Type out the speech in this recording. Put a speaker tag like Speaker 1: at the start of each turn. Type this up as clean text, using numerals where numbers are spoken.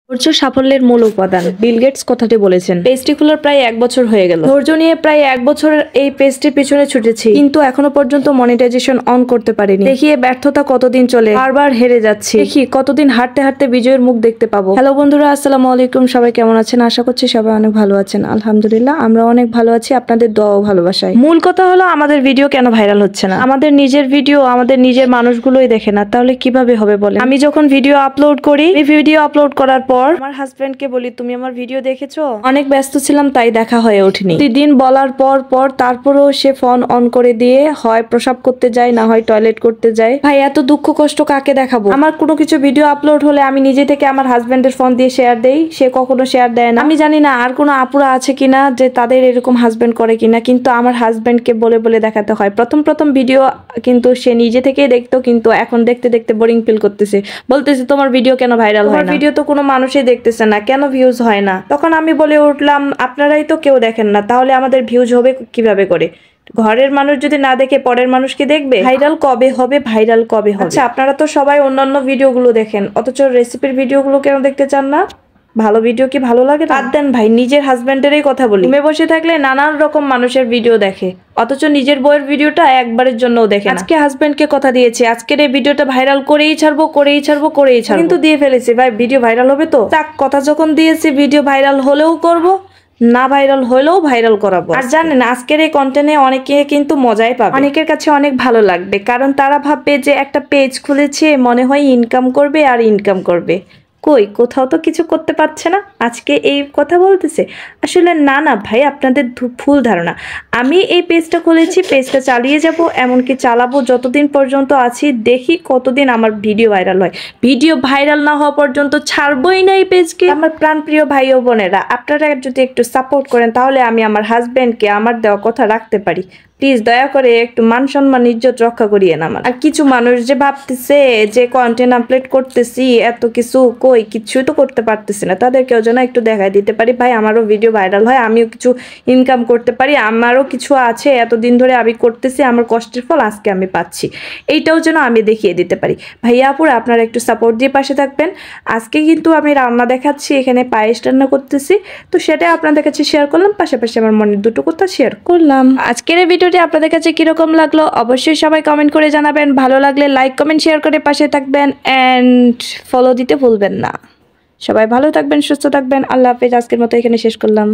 Speaker 1: ধৈর্য সাফল্যের মূল উপাদান, বিল গেটস কথাটি বলেছেন। পেজটি খোলার প্রায় 1 বছর হয়ে গেল। ধৈর্য নিয়ে প্রায় 1 বছর এই পেজটির পিছনে ছুটেছি, কিন্তু এখনো পর্যন্ত মনিটাইজেশন অন করতে পারিনি। দেখিয়ে ব্যর্থতা কতদিন চলে, বারবার হেরে যাচ্ছি। দেখি কতদিন হাঁটতে হাঁটতে বিজয়ের মুখ দেখতে পাবো। হ্যালো বন্ধুরা, আসসালামু আলাইকুম। সবাই কেমন আছেন? আশা করছি সবাই অনেক ভালো আছেন। আলহামদুলিল্লাহ, আমরা অনেক ভালো আছি, আপনাদের দোয়া ও ভালোবাসায়। মূল কথা হলো, আমাদের ভিডিও কেন ভাইরাল হচ্ছে না? আমাদের নিজের ভিডিও আমাদের নিজের মানুষগুলোই দেখে না, তাহলে কিভাবে হবে বলেন? আমি যখন ভিডিও আপলোড করি, ভিডিও আপলোড করার পর আমার হাজবেন্ডকে বলি, তুমি আমার ভিডিও দেখেছো? অনেক ব্যস্ত ছিলাম তাই দেখা হয়ে ওঠেনি। প্রতিদিন বলার পর তারপরেও সে ফোন অন করে দিয়ে হয় প্রসাব করতে যায়, না হয় টয়লেট করতে যায়। ভাই, এত দুঃখ কষ্ট কাকে দেখাবো? আমার কোনো কিছু ভিডিও আপলোড হলে আমি নিজে থেকে আমার হাজবেন্ডের ফোন দিয়ে শেয়ার দেই, সে কখনো শেয়ার দেয় না। আমি জানি না আর কোনো আপুরা আছে কিনা যে তাদের এরকম হাজবেন্ড করে কিনা, কিন্তু আমার হাজবেন্ডকে বলে বলে দেখাতে হয়। প্রথম ভিডিও কিন্তু সে নিজে থেকেই দেখতো, কিন্তু এখন দেখতে দেখতে বোরিং ফিল করতেছে, বলতেছে তোমার ভিডিও কেন ভাইরাল হয় না? ভিডিও তো কোনো মানুষই দেখতেছে না, কেন ভিউজ হয় না? তখন আমি বলে উঠলাম, আপনারাই তো কেউ দেখেন না, তাহলে আমাদের ভিউজ হবে কিভাবে করে? ঘরের মানুষ যদি না দেখে পরের মানুষ কি দেখবে? ভাইরাল কবে হবে? ভাইরাল কবে হবে? আচ্ছা, আপনারা তো সবাই অন্যান্য ভিডিওগুলো দেখেন, অথচ রেসিপির ভিডিওগুলো কেন দেখতে চান না? ভালো ভিডিও কি ভালো লাগে? বাদ দেন ভাই, নিজের হাজবেন্ডেরই কথা বলি। রুমে বসে থাকলে নানান রকম মানুষের ভিডিও দেখে, অথচ নিজের বইয়ের ভিডিওটা একবারের জন্যও দেখে না। আজকে হাজবেন্ডকে কথা দিয়েছি, আজকের এই ভিডিওটা ভাইরাল করেই ছাড়বো, কিন্তু দিয়ে ফেলেছি। ভাই, ভিডিও ভাইরাল হবে তো? তাক, কথা যখন দিয়েছি, ভিডিও ভাইরাল হলেও করব, না ভাইরাল হলেও ভাইরাল করাবো। আর জানেন, আজকের এই কন্টেন্টে অনেকে কিন্তু মজাই পাবে, অনেকের কাছে অনেক ভালো লাগবে, কারণ তারা ভাববে যে একটা পেজ খুলেছে, মনে হয় ইনকাম করবে আর ইনকাম করবে। কই, কোথাও তো কিছু করতে পারছে না, আজকে এই কথা বলতেছে। আসলে না ভাই, আপনাদের ভুল ধারণা। আমি এই পেজটা খুলেছি, পেজটা চালিয়ে যাব, এমনকি চালাবো যতদিন পর্যন্ত আছি, দেখি কতদিন আমার ভিডিও ভাইরাল হয়। ভিডিও ভাইরাল না হওয়া পর্যন্ত ছাড়বই না এই পেজকে। আমার প্রাণপ্রিয় ভাই ও বোনেরা, আপনারা যদি একটু সাপোর্ট করেন, তাহলে আমি আমার হাজবেন্ডকে আমার দেওয়া কথা রাখতে পারি। প্লিজ দয়া করে একটু মান সম্মান ইজ্জত রক্ষা করিয়েন আমার। আর কিছু মানুষ যে ভাবতেছে যে কন্টেন্ট আপলোড করতেছি, এত কিছু, কই কিছুই তো করতে পারতেছি না, তাদেরকেও যেন একটু দেখাই দিতে পারি, ভাই আমারও ভিডিও ভাইরাল হয়, আমিও কিছু ইনকাম করতে পারি, আমারও কিছু আছে, এতদিন ধরে আমি করতেছি, আমার কষ্টের ফল আজকে আমি পাচ্ছি, এইটাও যেন আমি দেখিয়ে দিতে পারি। ভাইয়া আপুরা, আপনারা একটু সাপোর্ট দিয়ে পাশে থাকবেন। আজকে কিন্তু আমি রান্না দেখাচ্ছি, এখানে পায়েস রান্না করতেছি, তো সেটা আপনাদের কাছে শেয়ার করলাম, পাশাপাশি আমার মনের দুটো কথা শেয়ার করলাম। আজকের এই ভিডিওটি আপনাদের কাছে কিরকম লাগলো অবশ্যই সবাই কমেন্ট করে জানাবেন। ভালো লাগলে লাইক কমেন্ট শেয়ার করে পাশে থাকবেন, এন্ড ফলো দিতে ভুলবেন না। সবাই ভালো থাকবেন, সুস্থ থাকবেন। আল্লাহ হাফেজ। আজকের মতো এখানে শেষ করলাম।